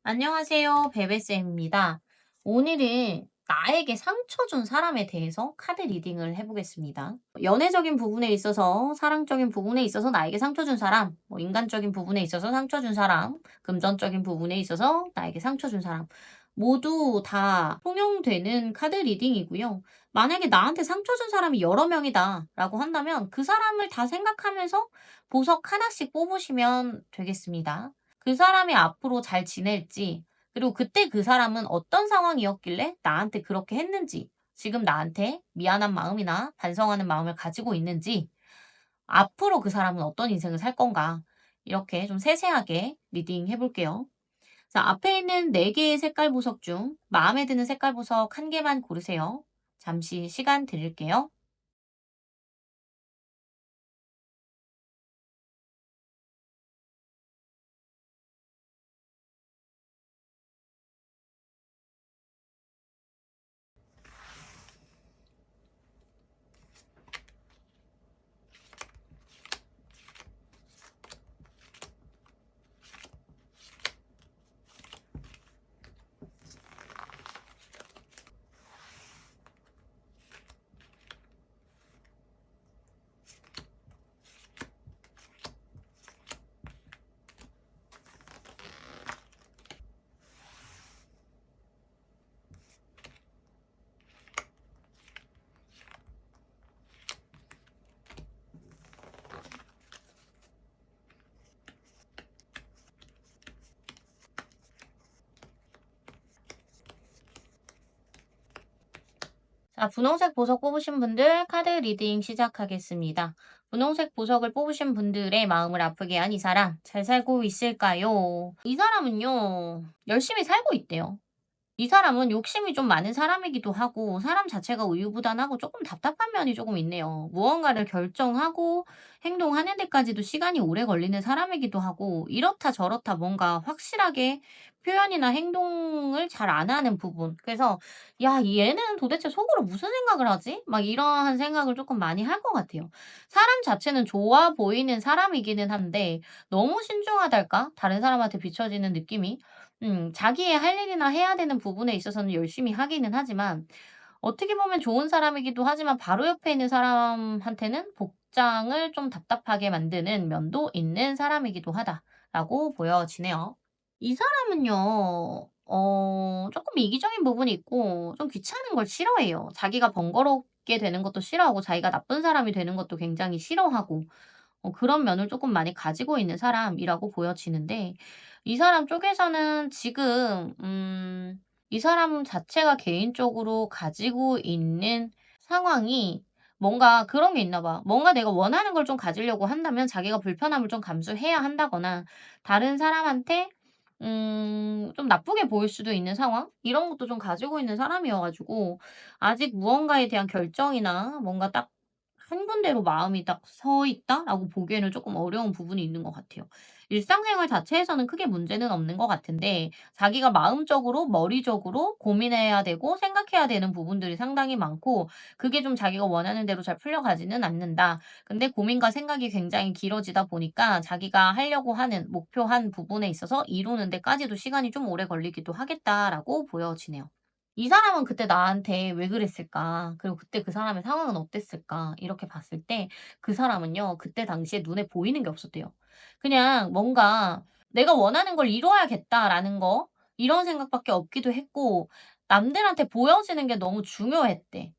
안녕하세요. 베베쌤입니다. 오늘은 나에게 상처 준 사람에 대해서 카드 리딩을 해보겠습니다. 연애적인 부분에 있어서, 사랑적인 부분에 있어서 나에게 상처 준 사람, 인간적인 부분에 있어서 상처 준 사람, 금전적인 부분에 있어서 나에게 상처 준 사람, 모두 다 통용되는 카드 리딩이고요. 만약에 나한테 상처 준 사람이 여러 명이다 라고 한다면 그 사람을 다 생각하면서 보석 하나씩 뽑으시면 되겠습니다. 그 사람이 앞으로 잘 지낼지, 그리고 그때 그 사람은 어떤 상황이었길래 나한테 그렇게 했는지, 지금 나한테 미안한 마음이나 반성하는 마음을 가지고 있는지, 앞으로 그 사람은 어떤 인생을 살 건가, 이렇게 좀 세세하게 리딩 해볼게요. 자, 앞에 있는 4개의 색깔 보석 중 마음에 드는 색깔 보석 한 개만 고르세요. 잠시 시간 드릴게요. 자, 분홍색 보석 뽑으신 분들 카드 리딩 시작하겠습니다. 분홍색 보석을 뽑으신 분들의 마음을 아프게 한 이 사람 잘 살고 있을까요? 이 사람은요, 열심히 살고 있대요. 이 사람은 욕심이 좀 많은 사람이기도 하고 사람 자체가 우유부단하고 조금 답답한 면이 조금 있네요. 무언가를 결정하고 행동하는 데까지도 시간이 오래 걸리는 사람이기도 하고 이렇다 저렇다 뭔가 확실하게 표현이나 행동을 잘 안 하는 부분. 그래서 '야 얘는 도대체 속으로 무슨 생각을 하지?' 막 이러한 생각을 조금 많이 할 것 같아요. 사람 자체는 좋아 보이는 사람이기는 한데 너무 신중하달까? 다른 사람한테 비춰지는 느낌이. 자기의 할 일이나 해야 되는 부분에 있어서는 열심히 하기는 하지만 어떻게 보면 좋은 사람이기도 하지만 바로 옆에 있는 사람한테는 복장을 좀 답답하게 만드는 면도 있는 사람이기도 하다라고 보여지네요. 이 사람은요. 조금 이기적인 부분이 있고 좀 귀찮은 걸 싫어해요. 자기가 번거롭게 되는 것도 싫어하고 자기가 나쁜 사람이 되는 것도 굉장히 싫어하고 그런 면을 조금 많이 가지고 있는 사람이라고 보여지는데 이 사람 쪽에서는 지금 이 사람 자체가 개인적으로 가지고 있는 상황이 뭔가 그런 게 있나 봐. 뭔가 내가 원하는 걸 좀 가지려고 한다면 자기가 불편함을 좀 감수해야 한다거나 다른 사람한테 좀 나쁘게 보일 수도 있는 상황? 이런 것도 좀 가지고 있는 사람이어 가지고 아직 무언가에 대한 결정이나 뭔가 딱 한 군데로 마음이 딱 서 있다라고 보기에는 조금 어려운 부분이 있는 것 같아요. 일상생활 자체에서는 크게 문제는 없는 것 같은데 자기가 마음적으로 머리적으로 고민해야 되고 생각해야 되는 부분들이 상당히 많고 그게 좀 자기가 원하는 대로 잘 풀려가지는 않는다. 근데 고민과 생각이 굉장히 길어지다 보니까 자기가 하려고 하는 목표한 부분에 있어서 이루는 데까지도 시간이 좀 오래 걸리기도 하겠다라고 보여지네요. 이 사람은 그때 나한테 왜 그랬을까? 그리고 그때 그 사람의 상황은 어땠을까? 이렇게 봤을 때 그 사람은요, 그때 당시에 눈에 보이는 게 없었대요. 그냥 뭔가 '내가 원하는 걸 이뤄야겠다.'라는 거 이런 생각밖에 없기도 했고 남들한테 보여지는 게 너무 중요했대.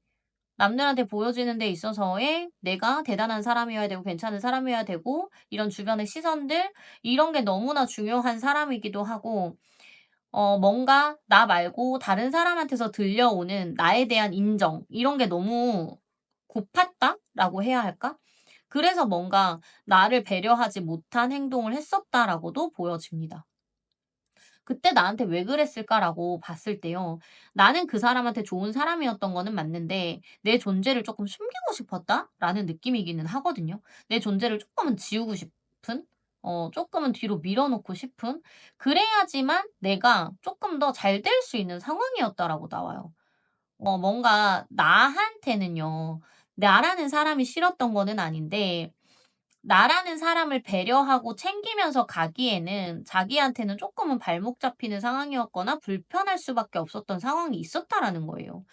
남들한테 보여지는 데 있어서의 내가 대단한 사람이어야 되고 괜찮은 사람이어야 되고 이런 주변의 시선들 이런 게 너무나 중요한 사람이기도 하고 뭔가 나 말고 다른 사람한테서 들려오는 나에 대한 인정 이런 게 너무 고팠다라고 해야 할까? 그래서 뭔가 '나를 배려하지 못한 행동을 했었다.'라고도 보여집니다. 그때 나한테 왜 그랬을까라고 봤을 때요. 나는 그 사람한테 좋은 사람이었던 거는 맞는데 내 존재를 조금 숨기고 싶었다라는 느낌이기는 하거든요. 내 존재를 조금은 지우고 싶은 조금은 뒤로 밀어 놓고 싶은 그래야지만 내가 조금 더 잘 될 수 있는 상황이었다라고 나와요. 뭔가 나한테는요. 나라는 사람이 싫었던 거는 아닌데 나라는 사람을 배려하고 챙기면서 가기에는 자기한테는 조금은 발목 잡히는 상황이었거나 불편할 수밖에 없었던 상황이 있었다라는 거예요.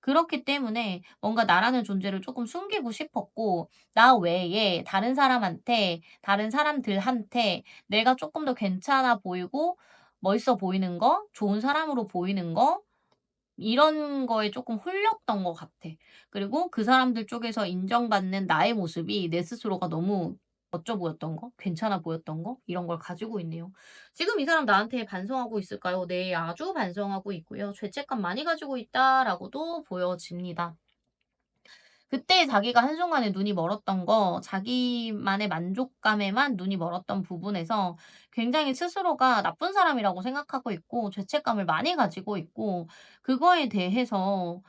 그렇기 때문에 뭔가 나라는 존재를 조금 숨기고 싶었고, 나 외에 다른 사람한테, 다른 사람들한테 내가 조금 더 괜찮아 보이고 멋있어 보이는 거, 좋은 사람으로 보이는 거, 이런 거에 조금 홀렸던 것 같아. 그리고 그 사람들 쪽에서 인정받는 나의 모습이 내 스스로가 너무 멋져 보였던 거, 괜찮아 보였던 거, 이런 걸 가지고 있네요. 지금 이 사람 나한테 반성하고 있을까요? 네, 아주 반성하고 있고요. '죄책감 많이 가지고 있다.'라고도 보여집니다. 그때 자기가 한순간에 눈이 멀었던 거, 자기만의 만족감에만 눈이 멀었던 부분에서 굉장히 스스로가 나쁜 사람이라고 생각하고 있고 죄책감을 많이 가지고 있고, 그거에 대해서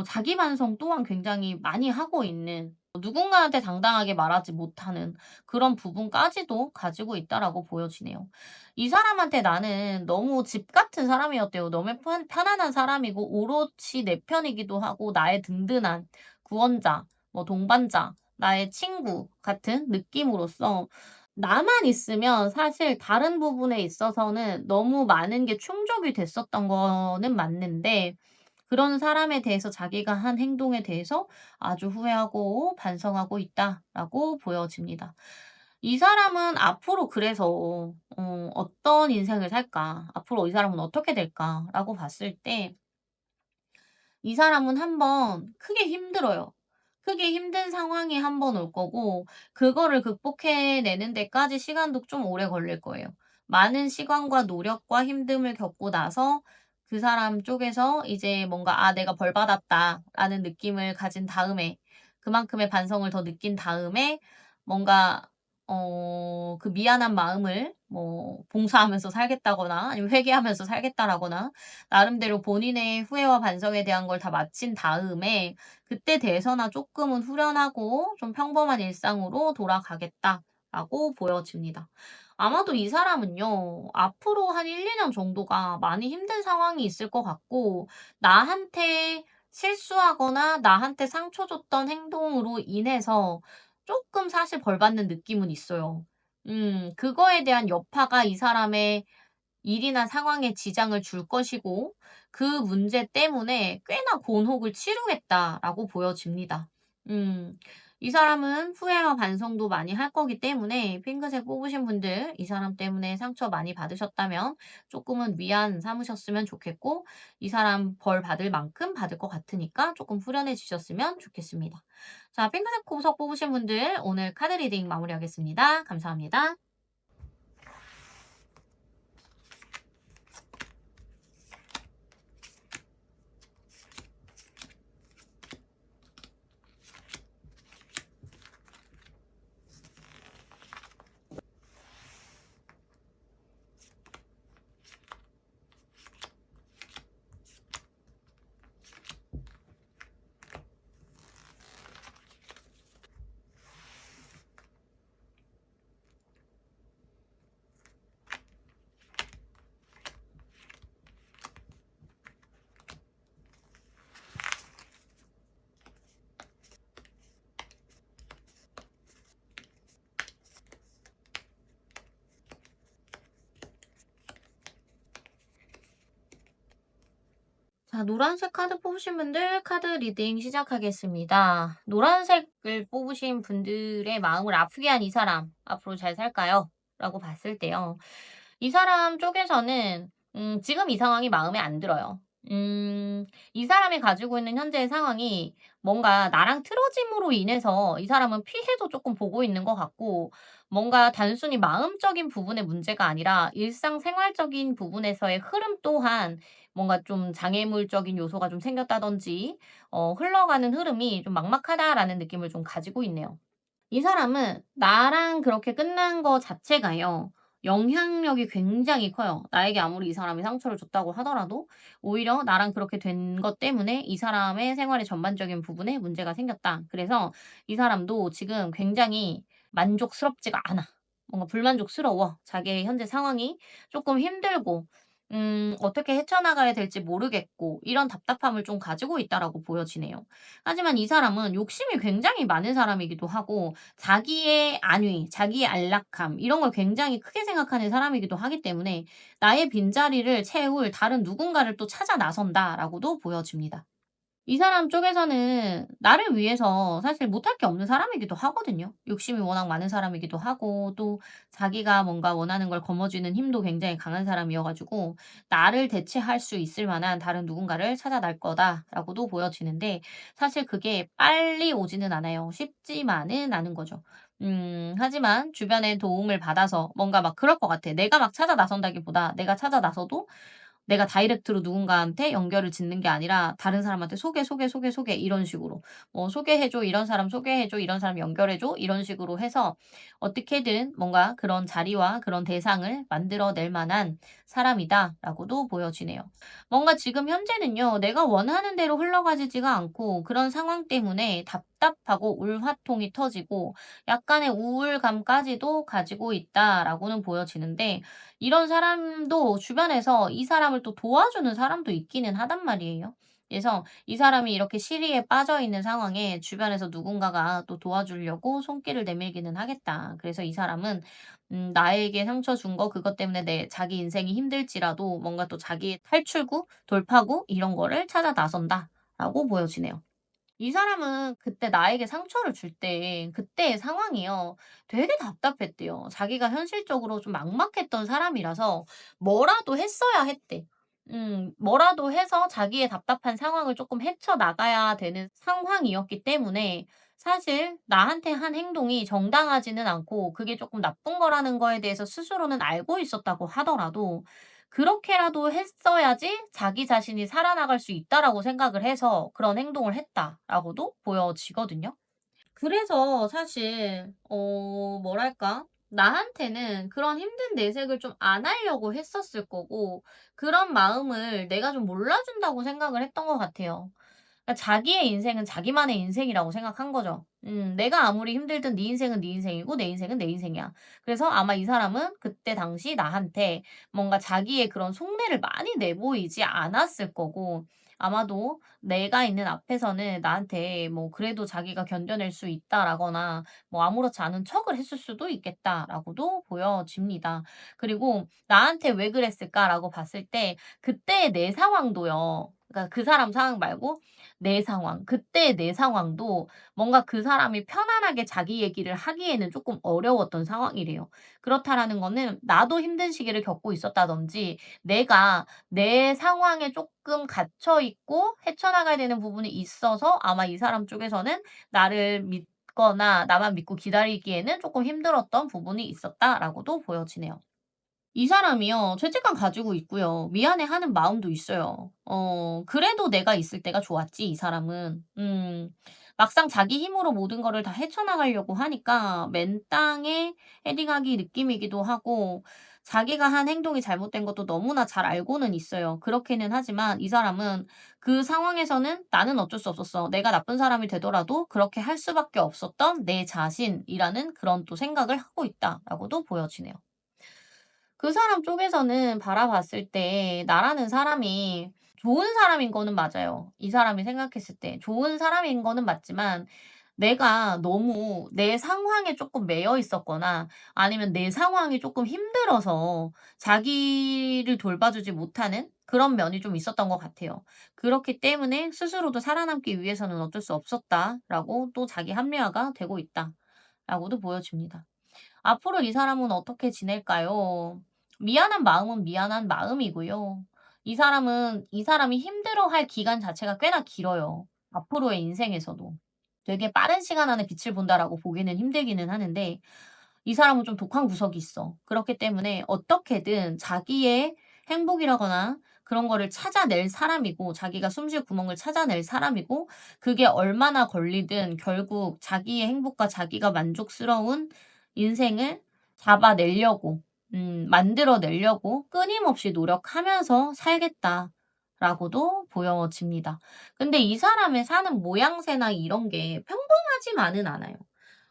자기 반성 또한 굉장히 많이 하고 있는, 누군가한테 당당하게 말하지 못하는 그런 부분까지도 가지고 있다라고 보여지네요. 이 사람한테 나는 너무 집 같은 사람이었대요. 너무 편안한 사람이고 오롯이 내 편이기도 하고 나의 든든한 구원자, 뭐 동반자, 나의 친구 같은 느낌으로써 나만 있으면 사실 다른 부분에 있어서는 너무 많은 게 충족이 됐었던 거는 맞는데, 그런 사람에 대해서 자기가 한 행동에 대해서 아주 후회하고 반성하고 있다라고 보여집니다. 이 사람은 앞으로 그래서 어떤 인생을 살까? 앞으로 이 사람은 어떻게 될까?라고 봤을 때 이 사람은 한번 크게 힘들어요. 크게 힘든 상황이 한번 올 거고, 그거를 극복해 내는 데까지 시간도 좀 오래 걸릴 거예요. 많은 시간과 노력과 힘듦을 겪고 나서 그 사람 쪽에서 이제 뭔가 '아 내가 벌 받았다.'라는 느낌을 가진 다음에, 그만큼의 반성을 더 느낀 다음에 뭔가 그 미안한 마음을 뭐 봉사하면서 살겠다거나 아니면 회개하면서 살겠다라거나 나름대로 본인의 후회와 반성에 대한 걸 다 마친 다음에 그때 돼서나 조금은 후련하고 좀 평범한 일상으로 돌아가겠다라고 보여집니다. 아마도 이 사람은요, 앞으로 한 1-2년 정도가 많이 힘든 상황이 있을 것 같고, 나한테 실수하거나 나한테 상처 줬던 행동으로 인해서 조금 사실 벌 받는 느낌은 있어요. 그거에 대한 여파가 이 사람의 일이나 상황에 지장을 줄 것이고, 그 문제 때문에 꽤나 곤혹을 치르겠다라고 보여집니다. 음. 이 사람은 후회와 반성도 많이 할 거기 때문에 핑크색 뽑으신 분들, 이 사람 때문에 상처 많이 받으셨다면 조금은 위안 삼으셨으면 좋겠고, 이 사람 벌 받을 만큼 받을 것 같으니까 조금 후련해지셨으면 좋겠습니다. 자, 핑크색 보석 뽑으신 분들 오늘 카드 리딩 마무리하겠습니다. 감사합니다. 자, 노란색 카드 뽑으신 분들 카드 리딩 시작하겠습니다. 노란색을 뽑으신 분들의 마음을 아프게 한 이 사람, 앞으로 잘 살까요? 라고 봤을 때요. 이 사람 쪽에서는 지금 이 상황이 마음에 안 들어요. 이 사람이 가지고 있는 현재의 상황이 뭔가 나랑 틀어짐으로 인해서 이 사람은 피해도 조금 보고 있는 것 같고, 뭔가 단순히 마음적인 부분의 문제가 아니라 일상생활적인 부분에서의 흐름 또한 뭔가 좀 장애물적인 요소가 좀 생겼다든지 흘러가는 흐름이 좀 막막하다라는 느낌을 좀 가지고 있네요. 이 사람은 나랑 그렇게 끝난 거 자체가요, 영향력이 굉장히 커요. 나에게 아무리 이 사람이 상처를 줬다고 하더라도 오히려 나랑 그렇게 된 것 때문에 이 사람의 생활의 전반적인 부분에 문제가 생겼다. 그래서 이 사람도 지금 굉장히 만족스럽지가 않아. 뭔가 불만족스러워. 자기의 현재 상황이 조금 힘들고 어떻게 헤쳐나가야 될지 모르겠고 이런 답답함을 좀 가지고 있다라고 보여지네요. 하지만 이 사람은 욕심이 굉장히 많은 사람이기도 하고 자기의 안위, 자기의 안락함 이런 걸 굉장히 크게 생각하는 사람이기도 하기 때문에 나의 빈자리를 채울 다른 누군가를 또 찾아 나선다라고도 보여집니다. 이 사람 쪽에서는 나를 위해서 사실 못할 게 없는 사람이기도 하거든요. 욕심이 워낙 많은 사람이기도 하고 또 자기가 뭔가 원하는 걸 거머쥐는 힘도 굉장히 강한 사람이어 가지고 '나를 대체할 수 있을 만한 다른 누군가를 찾아 날 거다.'라고도 보여지는데 사실 그게 빨리 오지는 않아요. 쉽지만은 않은 거죠. 하지만 주변의 도움을 받아서 뭔가 막 그럴 것 같아. 내가 막 찾아 나선다기보다 내가 찾아 나서도 내가 다이렉트로 누군가한테 연결을 짓는 게 아니라 다른 사람한테 "소개, 소개, 소개, 소개." 이런 식으로 "소개해 줘. 이런 사람 소개해 줘. 이런 사람 연결해 줘." 이런 식으로 해서 어떻게든 뭔가 그런 자리와 그런 대상을 만들어 낼 만한 사람이다라고도 보여지네요. 뭔가 지금 현재는요. 내가 원하는 대로 흘러가지지가 않고 그런 상황 때문에 답답하고 울화통이 터지고 약간의 우울감까지도 가지고 있다라고는 보여지는데 이런 사람도 주변에서 이 사람을 또 도와주는 사람도 있기는 하단 말이에요. 그래서 이 사람이 이렇게 시리에 빠져 있는 상황에 주변에서 누군가가 또 도와주려고 손길을 내밀기는 하겠다. 그래서 이 사람은 나에게 상처 준 거 그것 때문에 내 자기 인생이 힘들지라도 뭔가 또 자기의 탈출구, 돌파구 이런 거를 찾아 나선다라고 보여지네요. 이 사람은 그때 나에게 상처를 줄 때 그때의 상황이요. 되게 답답했대요. 자기가 현실적으로 좀 막막했던 사람이라서 뭐라도 했어야 했대. 뭐라도 해서 자기의 답답한 상황을 조금 헤쳐나가야 되는 상황이었기 때문에 사실 나한테 한 행동이 정당하지는 않고 그게 조금 나쁜 거라는 거에 대해서 스스로는 알고 있었다고 하더라도 그렇게라도 했어야지 자기 자신이 살아나갈 수 있다라고 생각을 해서 그런 행동을 했다라고도 보여지거든요. 그래서 사실 뭐랄까? 나한테는 그런 힘든 내색을 좀 안 하려고 했었을 거고 그런 마음을 내가 좀 몰라준다고 생각을 했던 것 같아요. 그러니까 자기의 인생은 자기만의 인생이라고 생각한 거죠. 내가 아무리 힘들든 네 인생은 네 인생이고 내 인생은 내 인생이야. 그래서 아마 이 사람은 그때 당시 나한테 뭔가 자기의 그런 속내를 많이 내보이지 않았을 거고 아마도 내가 있는 앞에서는 나한테 뭐 그래도 자기가 견뎌낼 수 있다라거나 뭐 아무렇지 않은 척을 했을 수도 있겠다라고도 보여집니다. 그리고 '나한테 왜 그랬을까?'라고 봤을 때 그때의 내 상황도요. 그러니까 그 사람 상황 말고 내 상황, 그때의 내 상황도 뭔가 그 사람이 편안하게 자기 얘기를 하기에는 조금 어려웠던 상황이래요. 그렇다라는 거는 나도 힘든 시기를 겪고 있었다든지 내가 내 상황에 조금 갇혀 있고 헤쳐나가야 되는 부분이 있어서 아마 이 사람 쪽에서는 나를 믿거나 나만 믿고 기다리기에는 조금 힘들었던 부분이 있었다라고도 보여지네요. 이 사람이요. 죄책감 가지고 있고요. 미안해하는 마음도 있어요. 그래도 내가 있을 때가 좋았지 이 사람은. 막상 자기 힘으로 모든 거를 다 헤쳐나가려고 하니까 맨땅에 헤딩하기 느낌이기도 하고 자기가 한 행동이 잘못된 것도 너무나 잘 알고는 있어요. 그렇기는 하지만 이 사람은 그 상황에서는 '나는 어쩔 수 없었어. 내가 나쁜 사람이 되더라도 그렇게 할 수밖에 없었던 내 자신'이라는 그런 또 생각을 하고 있다라고도 보여지네요. 그 사람 쪽에서는 바라봤을 때 나라는 사람이 좋은 사람인 거는 맞아요. 이 사람이 생각했을 때. 좋은 사람인 거는 맞지만 내가 너무 내 상황에 조금 매여 있었거나 아니면 내 상황이 조금 힘들어서 자기를 돌봐주지 못하는 그런 면이 좀 있었던 것 같아요. 그렇기 때문에 스스로도 살아남기 위해서는 어쩔 수 없었다라고 또 자기 합리화가 되고 있다라고도 보여집니다. 앞으로 이 사람은 어떻게 지낼까요? 미안한 마음은 미안한 마음이고요. 이 사람이 힘들어할 기간 자체가 꽤나 길어요. 앞으로의 인생에서도. 되게 빠른 시간 안에 빛을 본다라고 보기는 힘들기는 하는데 이 사람은 좀 독한 구석이 있어. 그렇기 때문에 어떻게든 자기의 행복이라거나 그런 거를 찾아낼 사람이고 자기가 숨쉴 구멍을 찾아낼 사람이고 그게 얼마나 걸리든 결국 자기의 행복과 자기가 만족스러운 인생을 잡아내려고 만들어 내려고 끊임없이 노력하면서 살겠다라고도 보여집니다. 근데 이 사람의 사는 모양새나 이런 게 평범하지만은 않아요.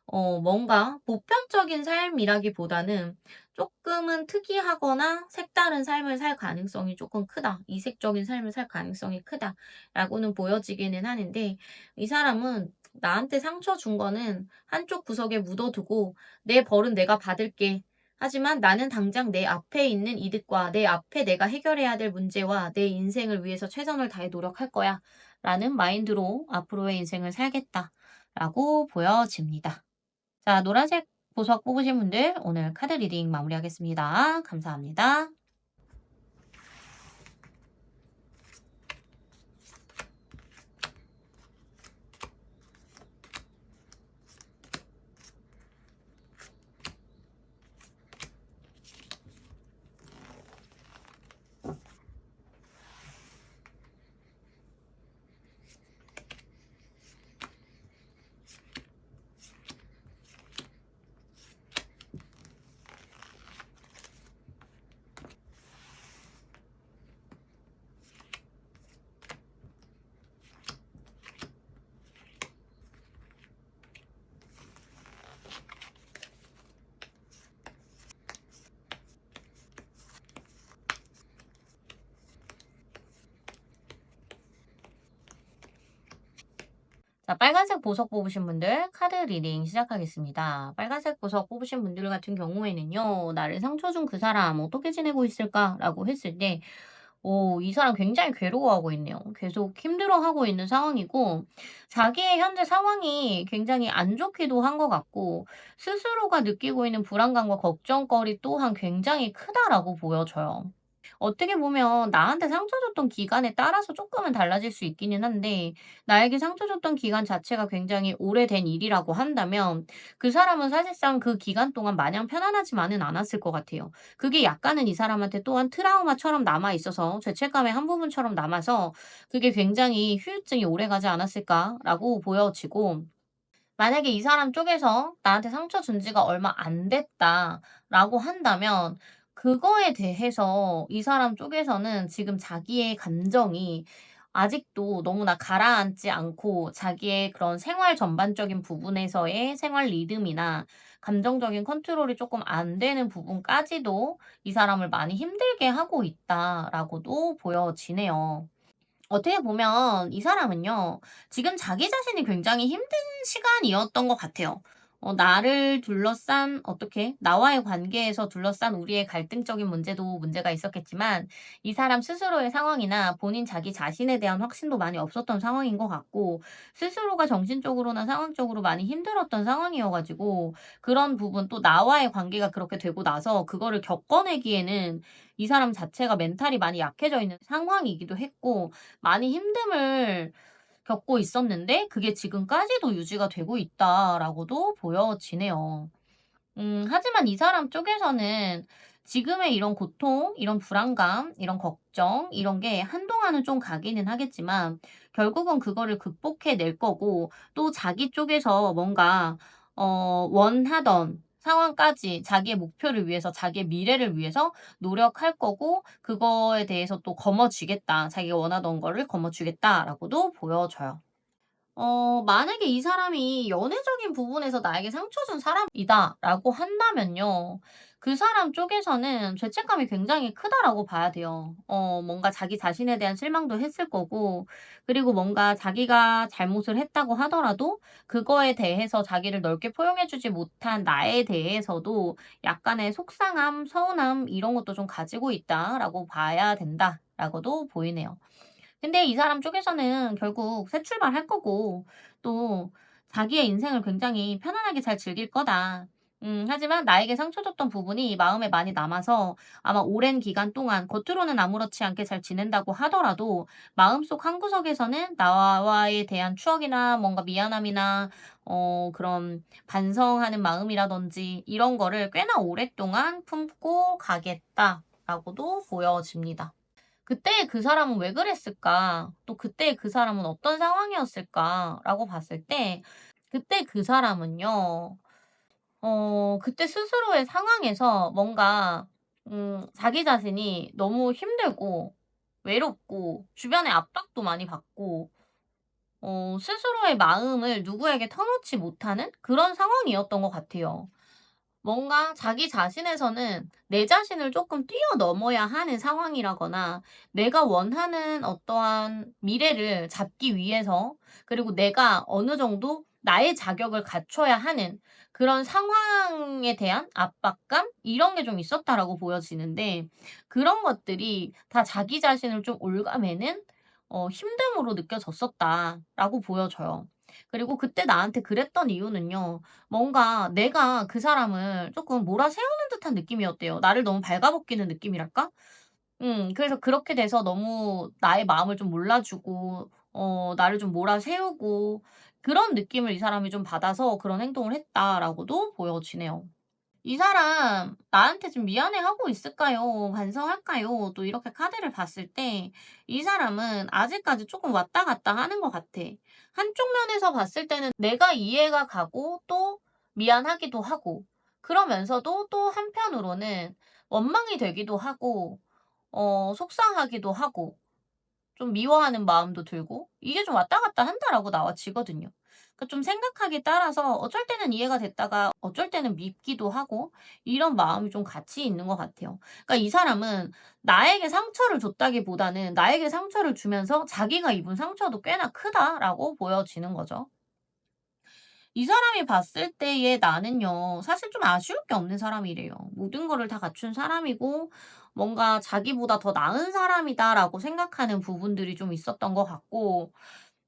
뭔가 보편적인 삶이라기보다는 쪼끔은 특이하거나 색다른 삶을 살 가능성이 쪼끔 크다. 이색적인 삶을 살 가능성이 크다라고는 보여지기는 하는데 이 사람은 나한테 상처 준 거는 한쪽 구석에 묻어 두고 '내 벌은 내가 받을게. 하지만 나는 당장 내 앞에 있는 이득과 내 앞에 내가 해결해야 될 문제와 내 인생을 위해서 최선을 다해 노력할 거야.'라는 마인드로 '앞으로의 인생을 살겠다.'라고 보여집니다. 자, 노란색 보석 뽑으신 분들 오늘 카드 리딩 마무리하겠습니다. 감사합니다. 자, 빨간색 보석 뽑으신 분들 카드 리딩 시작하겠습니다. 빨간색 보석 뽑으신 분들 같은 경우에는요, 나를 상처 준 그 사람 어떻게 지내고 있을까라고 했을 때, 이 사람 굉장히 괴로워하고 있네요. 계속 힘들어하고 있는 상황이고, 자기의 현재 상황이 굉장히 안 좋기도 한 것 같고, 스스로가 느끼고 있는 불안감과 걱정거리 또한 굉장히 크다라고 보여져요. 어떻게 보면 나한테 상처 줬던 기간에 따라서 조금은 달라질 수 있기는 한데 나에게 상처 줬던 기간 자체가 굉장히 오래된 일이라고 한다면 그 사람은 사실상 그 기간 동안 마냥 편안하지만은 않았을 것 같아요. 그게 약간은 이 사람한테 또한 트라우마처럼 남아 있어서 죄책감의 한 부분처럼 남아서 그게 굉장히 후유증이 오래가지 않았을까라고 보여지고 만약에 이 사람 쪽에서 나한테 상처 준 지가 얼마 안 됐다라고 한다면 그거에 대해서 이 사람 쪽에서는 지금 자기의 감정이 아직도 너무나 가라앉지 않고 자기의 그런 생활 전반적인 부분에서의 생활 리듬이나 감정적인 컨트롤이 조금 안 되는 부분까지도 이 사람을 많이 힘들게 하고 있다라고도 보여지네요. 어떻게 보면 이 사람은요, 지금 자기 자신이 굉장히 힘든 시간이었던 것 같아요. 나를 둘러싼, 나와의 관계에서 둘러싼 우리의 갈등적인 문제도 문제가 있었겠지만, 이 사람 스스로의 상황이나 본인 자기 자신에 대한 확신도 많이 없었던 상황인 것 같고, 스스로가 정신적으로나 상황적으로 많이 힘들었던 상황이어가지고, 그런 부분 또 나와의 관계가 그렇게 되고 나서 그거를 겪어내기에는 이 사람 자체가 멘탈이 많이 약해져 있는 상황이기도 했고, 많이 힘듦을 겪고 있었는데 그게 지금까지도 유지가 되고 있다라고도 보여지네요. 하지만 이 사람 쪽에서는 지금의 이런 고통, 이런 불안감, 이런 걱정, 이런 게 한동안은 좀 가기는 하겠지만 결국은 그거를 극복해 낼 거고 또 자기 쪽에서 뭔가 원하던 상황까지 자기의 목표를 위해서, 자기의 미래를 위해서 노력할 거고 그거에 대해서 또 거머쥐겠다. 자기가 원하던 거를 거머쥐겠다라고도 보여져요. 만약에 이 사람이 연애적인 부분에서 나에게 상처 준 사람이다라고 한다면요. 그 사람 쪽에서는 죄책감이 굉장히 크다라고 봐야 돼요. 뭔가 자기 자신에 대한 실망도 했을 거고, 그리고 뭔가 자기가 잘못을 했다고 하더라도 그거에 대해서 자기를 넓게 포용해주지 못한 나에 대해서도 약간의 속상함, 서운함 이런 것도 좀 가지고 있다라고 봐야 된다라고도 보이네요. 근데 이 사람 쪽에서는 결국 새 출발할 거고 또 자기의 인생을 굉장히 편안하게 잘 즐길 거다. 하지만 나에게 상처 줬던 부분이 마음에 많이 남아서 아마 오랜 기간 동안 겉으로는 아무렇지 않게 잘 지낸다고 하더라도 마음속 한구석에서는 나와에 대한 추억이나 뭔가 미안함이나 그런 반성하는 마음이라든지 이런 거를 꽤나 오랫동안 품고 가겠다라고도 보여집니다. 그때 그 사람은 왜 그랬을까? 또 그때 그 사람은 어떤 상황이었을까?'라고 봤을 때 그때 그 사람은요. 그때 스스로의 상황에서 뭔가 자기 자신이 너무 힘들고 외롭고 주변에 압박도 많이 받고 스스로의 마음을 누구에게 터놓지 못하는 그런 상황이었던 것 같아요. 뭔가 자기 자신에서는 내 자신을 조금 뛰어넘어야 하는 상황이라거나 내가 원하는 어떠한 미래를 잡기 위해서 그리고 내가 어느 정도 나의 자격을 갖춰야 하는 그런 상황에 대한 압박감 이런 게 좀 있었다라고 보여지는데 그런 것들이 다 자기 자신을 좀 옭아매는 힘듦으로 느껴졌었다라고 보여져요. 그리고 그때 나한테 그랬던 이유는요. 뭔가 내가 그 사람을 조금 몰아세우는 듯한 느낌이었대요. 나를 너무 발가벗기는 느낌이랄까? 그래서 그렇게 돼서 너무 나의 마음을 좀 몰라주고 나를 좀 몰아세우고 그런 느낌을 이 사람이 좀 받아서 그런 행동을 했다라고도 보여지네요. 이 사람 나한테 좀 미안해하고 있을까요? 반성할까요? 또 이렇게 카드를 봤을 때 이 사람은 아직까지 조금 왔다 갔다 하는 것 같아. 한쪽 면에서 봤을 때는 내가 이해가 가고 또 미안하기도 하고 그러면서도 또 한편으로는 원망이 되기도 하고 속상하기도 하고 좀 미워하는 마음도 들고 이게 좀 왔다 갔다 한다라고 나와지거든요. 그러니까 좀 생각하기에 따라서 어쩔 때는 이해가 됐다가 어쩔 때는 밉기도 하고 이런 마음이 좀 같이 있는 것 같아요. 그러니까 이 사람은 나에게 상처를 줬다기보다는 나에게 상처를 주면서 자기가 입은 상처도 꽤나 크다라고 보여지는 거죠. 이 사람이 봤을 때의 나는요. 사실 좀 아쉬울 게 없는 사람이래요. 모든 거를 다 갖춘 사람이고 뭔가 '자기보다 더 나은 사람이다.'라고 생각하는 부분들이 좀 있었던 것 같고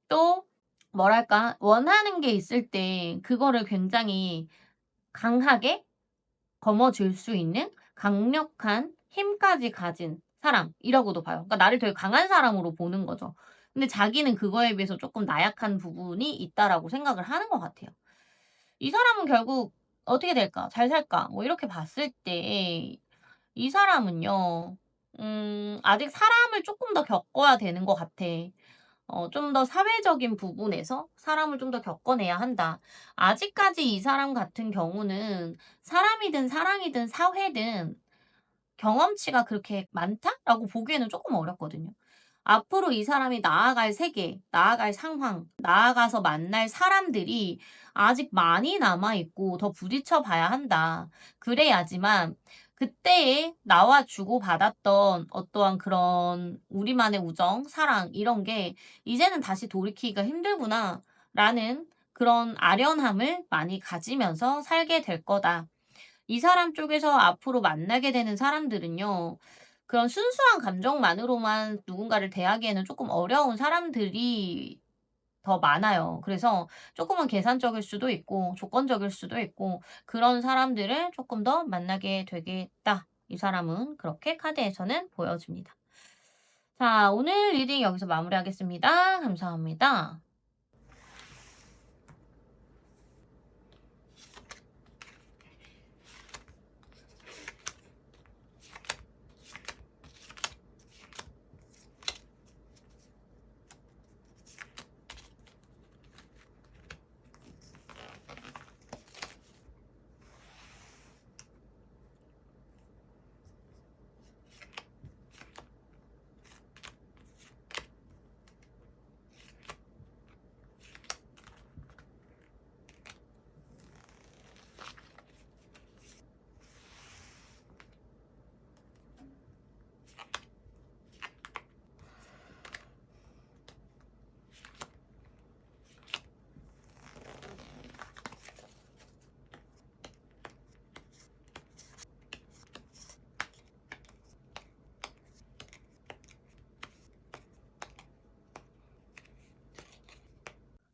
또 뭐랄까 원하는 게 있을 때 그거를 굉장히 강하게 거머쥘 수 있는 강력한 힘까지 가진 사람이라고도 봐요. 그러니까 나를 되게 강한 사람으로 보는 거죠. 근데 자기는 그거에 비해서 쪼끔 나약한 부분이 있다라고 생각을 하는 것 같아요. 이 사람은 결국 어떻게 될까? 잘 살까? 뭐 이렇게 봤을 때 이 사람은요. 아직 사람을 쪼끔 더 겪어야 되는 것 같아. 좀 더 사회적인 부분에서 사람을 좀 더 겪어내야 한다. 아직까지 이 사람 같은 경우는 사람이든 사랑이든 사회든 경험치가 그렇게 많다라고 보기에는 조금 어렵거든요. 앞으로 이 사람이 나아갈 세계, 나아갈 상황, 나아가서 만날 사람들이 아직 많이 남아 있고 더 부딪혀 봐야 한다. 그래야지만 그때에 나와 주고받았던 어떠한 그런 우리만의 우정, 사랑 이런 게 이제는 다시 돌이키기가 힘들구나라는 그런 아련함을 많이 가지면서 살게 될 거다. 이 사람 쪽에서 앞으로 만나게 되는 사람들은요. 그런 순수한 감정만으로만 누군가를 대하기에는 조금 어려운 사람들이 더 많아요. 그래서 조금은 계산적일 수도 있고 조건적일 수도 있고 그런 사람들을 조금 더 만나게 되겠다. 이 사람은 그렇게 카드에서는 보여집니다. 자, 오늘 리딩 여기서 마무리하겠습니다. 감사합니다.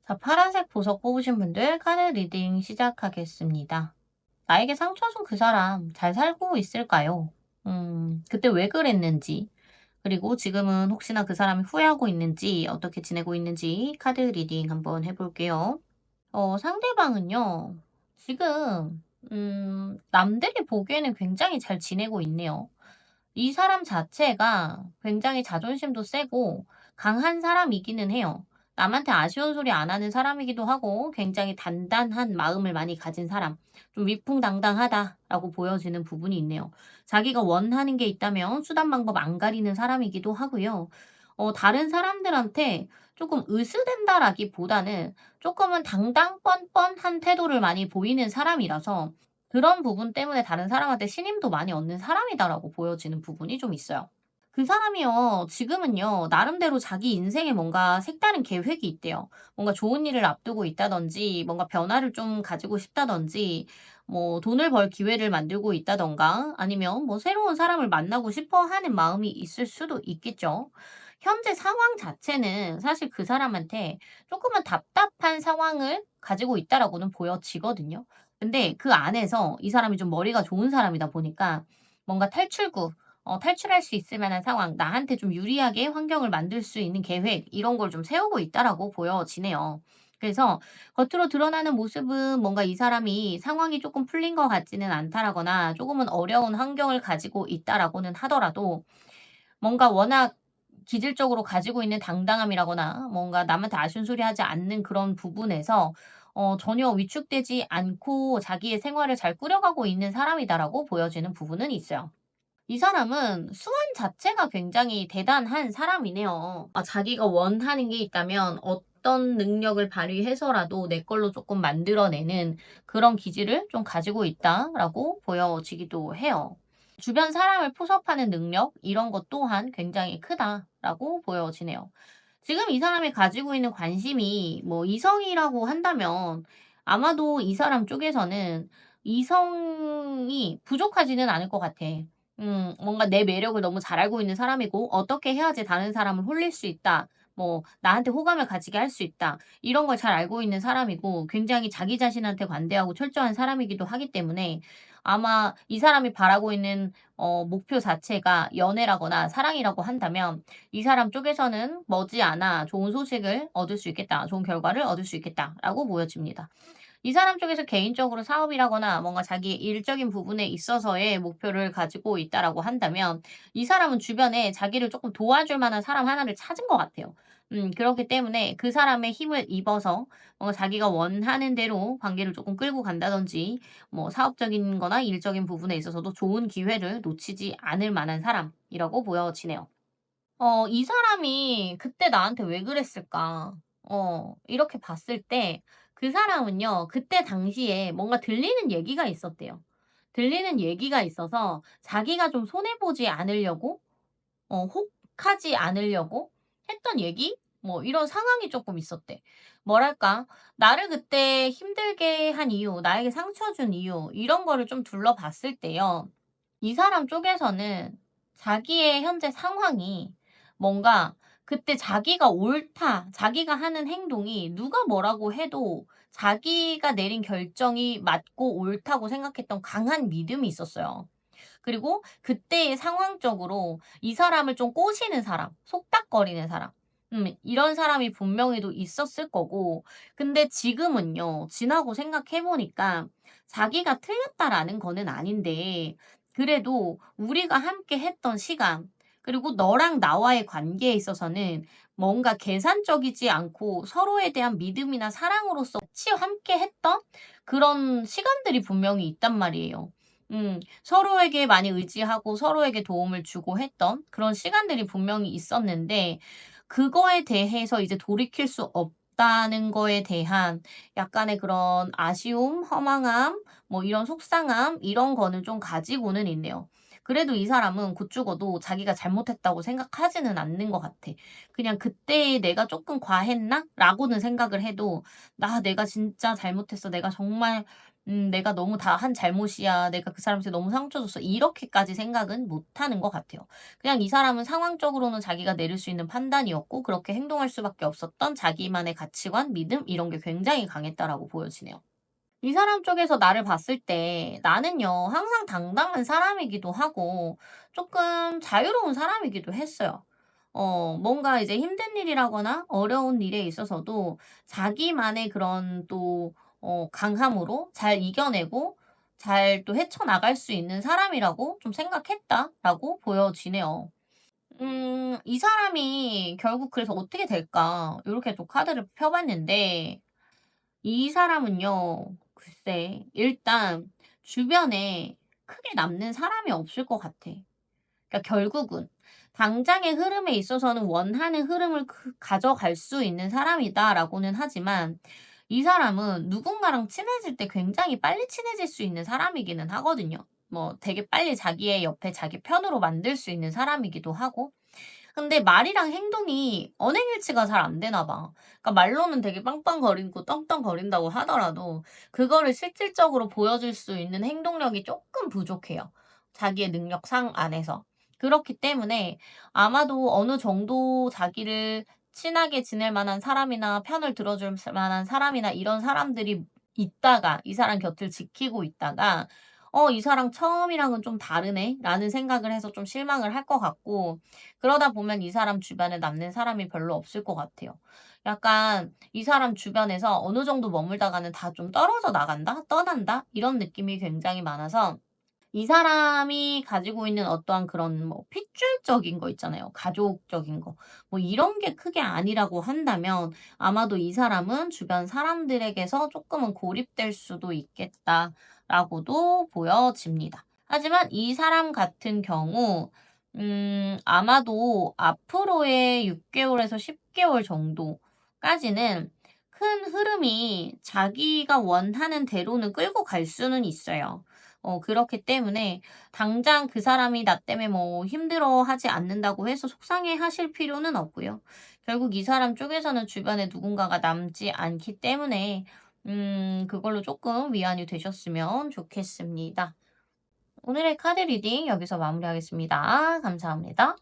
자, 파란색 보석 뽑으신 분들 카드 리딩 시작하겠습니다. 나에게 상처 준 그 사람 잘 살고 있을까요? 그때 왜 그랬는지, 그리고 지금은 혹시나 그 사람이 후회하고 있는지, 어떻게 지내고 있는지 카드 리딩 한번 해볼게요. 상대방은요, 지금, 남들이 보기에는 굉장히 잘 지내고 있네요. 이 사람 자체가 굉장히 자존심도 세고 강한 사람이기는 해요. 남한테 아쉬운 소리 안 하는 사람이기도 하고 굉장히 단단한 마음을 많이 가진 사람. 좀 위풍당당하다라고 보여지는 부분이 있네요. 자기가 원하는 게 있다면 수단 방법 안 가리는 사람이기도 하고요. 다른 사람들한테 조금 으스댄다라기보다는 조금은 당당 뻔뻔한 태도를 많이 보이는 사람이라서 그런 부분 때문에 다른 사람한테 신임도 많이 얻는 사람이다라고 보여지는 부분이 좀 있어요. 그 사람이요, 지금은요, 나름대로 자기 인생에 뭔가 색다른 계획이 있대요. 뭔가 좋은 일을 앞두고 있다든지, 뭔가 변화를 좀 가지고 싶다든지, 뭐, 돈을 벌 기회를 만들고 있다던가, 아니면 뭐, 새로운 사람을 만나고 싶어 하는 마음이 있을 수도 있겠죠. 현재 상황 자체는 사실 그 사람한테 조금은 답답한 상황을 가지고 있다라고는 보여지거든요. 근데 그 안에서 이 사람이 좀 머리가 좋은 사람이다 보니까 뭔가 탈출구, 탈출할 수 있을 만한 상황, 나한테 좀 유리하게 환경을 만들 수 있는 계획 이런 걸 좀 세우고 있다라고 보여지네요. 그래서 겉으로 드러나는 모습은 뭔가 이 사람이 상황이 조금 풀린 것 같지는 않다라거나 조금은 어려운 환경을 가지고 있다라고는 하더라도 뭔가 워낙 기질적으로 가지고 있는 당당함이라거나 뭔가 남한테 아쉬운소리하지 않는 그런 부분에서 전혀 위축되지 않고 자기의 생활을 잘 꾸려가고 있는 사람이다라고 보여지는 부분은 있어요. 이 사람은 수완 자체가 굉장히 대단한 사람이네요. 자기가 원하는 게 있다면 어떤 능력을 발휘해서라도 내 걸로 조금 만들어내는 그런 기질을 좀 가지고 있다라고 보여지기도 해요. 주변 사람을 포섭하는 능력 이런 것 또한 굉장히 크다라고 보여지네요. 지금 이 사람이 가지고 있는 관심이 뭐 이성이라고 한다면 아마도 이 사람 쪽에서는 이성이 부족하지는 않을 것 같아. 뭔가 내 매력을 너무 잘 알고 있는 사람이고 '어떻게 해야지 다른 사람을 홀릴 수 있다.' 뭐 '나한테 호감을 가지게 할 수 있다.' 이런 걸 잘 알고 있는 사람이고 굉장히 자기 자신한테 관대하고 철저한 사람이기도 하기 때문에 아마 이 사람이 바라고 있는 목표 자체가 연애라거나 사랑이라고 한다면 이 사람 쪽에서는 머지않아 좋은 소식을 얻을 수 있겠다. 좋은 결과를 얻을 수 있겠다라고 보여집니다. 이 사람 쪽에서 개인적으로 사업이라거나 뭔가 자기 일적인 부분에 있어서의 목표를 가지고 있다라고 한다면 이 사람은 주변에 자기를 조금 도와줄 만한 사람 하나를 찾은 것 같아요. 그렇기 때문에 그 사람의 힘을 입어서 자기가 원하는 대로 관계를 조금 끌고 간다든지 뭐 사업적인 거나 일적인 부분에 있어서도 좋은 기회를 놓치지 않을 만한 사람이라고 보여지네요. 이 사람이 그때 나한테 왜 그랬을까? 이렇게 봤을 때 그 사람은요, 그때 당시에 뭔가 들리는 얘기가 있었대요. 들리는 얘기가 있어서 자기가 좀 손해보지 않으려고, 혹하지 않으려고 했던 얘기? 뭐 이런 상황이 조금 있었대. 뭐랄까, 나를 그때 힘들게 한 이유, 나에게 상처 준 이유, 이런 거를 좀 둘러봤을 때요. 이 사람 쪽에서는 자기의 현재 상황이 뭔가 그때 자기가 옳다, 자기가 하는 행동이 누가 뭐라고 해도 자기가 내린 결정이 맞고 옳다고 생각했던 강한 믿음이 있었어요. 그리고 그때의 상황적으로 이 사람을 좀 꼬시는 사람, 속닥거리는 사람, 이런 사람이 분명히도 있었을 거고, 근데 지금은요, 지나고 생각해 보니까 자기가 틀렸다라는 거는 아닌데, 그래도 우리가 함께 했던 시간, 그리고 너랑 나와의 관계에 있어서는 뭔가 계산적이지 않고 서로에 대한 믿음이나 사랑으로서 같이 함께 했던 그런 시간들이 분명히 있단 말이에요. 서로에게 많이 의지하고 서로에게 도움을 주고 했던 그런 시간들이 분명히 있었는데 그거에 대해서 이제 돌이킬 수 없다는 거에 대한 약간의 그런 아쉬움, 허망함, 뭐 이런 속상함 이런 거는 좀 가지고는 있네요. 그래도 이 사람은 곧 죽어도 자기가 잘못했다고 생각하지는 않는 것 같아. 그냥 '그때 내가 조금 과했나?' 라고는 생각을 해도 '내가 진짜 잘못했어. 내가 정말 내가 너무 다 한 잘못이야. 내가 그 사람한테 너무 상처 줬어.' 이렇게까지 생각은 못 하는 것 같아요. 그냥 이 사람은 상황적으로는 자기가 내릴 수 있는 판단이었고 그렇게 행동할 수밖에 없었던 자기만의 가치관, 믿음 이런 게 굉장히 강했다라고 보여지네요. 이 사람 쪽에서 나를 봤을 때 나는요 항상 당당한 사람이기도 하고 조금 자유로운 사람이기도 했어요. 뭔가 이제 힘든 일이라거나 어려운 일에 있어서도 자기만의 그런 또 강함으로 잘 이겨내고 잘 또 헤쳐나갈 수 있는 사람이라고 좀 생각했다라고 보여지네요. 이 사람이 결국 그래서 어떻게 될까? 이렇게 또 카드를 펴 봤는데 이 사람은요. 글쎄 일단 주변에 크게 남는 사람이 없을 것 같아. 그러니까 결국은 당장의 흐름에 있어서는 원하는 흐름을 가져갈 수 있는 사람이다라고는 하지만 이 사람은 누군가랑 친해질 때 굉장히 빨리 친해질 수 있는 사람이기는 하거든요. 뭐 되게 빨리 자기의 옆에 자기 편으로 만들 수 있는 사람이기도 하고. 근데 말이랑 행동이 언행일치가 잘 안 되나 봐. 그러니까 말로는 되게 빵빵거리고 떵떵거린다고 하더라도 그거를 실질적으로 보여줄 수 있는 행동력이 조금 부족해요, 자기의 능력상 안에서. 그렇기 때문에 아마도 어느 정도 자기를 친하게 지낼 만한 사람이나 편을 들어줄 만한 사람이나 이런 사람들이 있다가 이 사람 곁을 지키고 있다가 '이 사람 처음이랑은 좀 다르네.'라는 생각을 해서 좀 실망을 할 것 같고, 그러다 보면 이 사람 주변에 남는 사람이 별로 없을 것 같아요. 약간 이 사람 주변에서 어느 정도 머물다가는 다 좀 떨어져 나간다? 떠난다? 이런 느낌이 굉장히 많아서 이 사람이 가지고 있는 어떠한 그런 뭐 핏줄적인 거 있잖아요. 가족적인 거. 뭐 이런 게 크게 아니라고 한다면 아마도 이 사람은 주변 사람들에게서 조금은 고립될 수도 있겠다라고도 보여집니다. 하지만 이 사람 같은 경우 아마도 앞으로의 6 개월에서 10 개월 정도까지는 큰 흐름이 자기가 원하는 대로는 끌고 갈 수는 있어요. 그렇기 때문에 당장 그 사람이 나 때문에 뭐 힘들어하지 않는다고 해서 속상해하실 필요는 없고요. 결국 이 사람 쪽에서는 주변에 누군가가 남지 않기 때문에 그걸로 조금 위안이 되셨으면 좋겠습니다. 오늘의 카드 리딩 여기서 마무리하겠습니다. 감사합니다.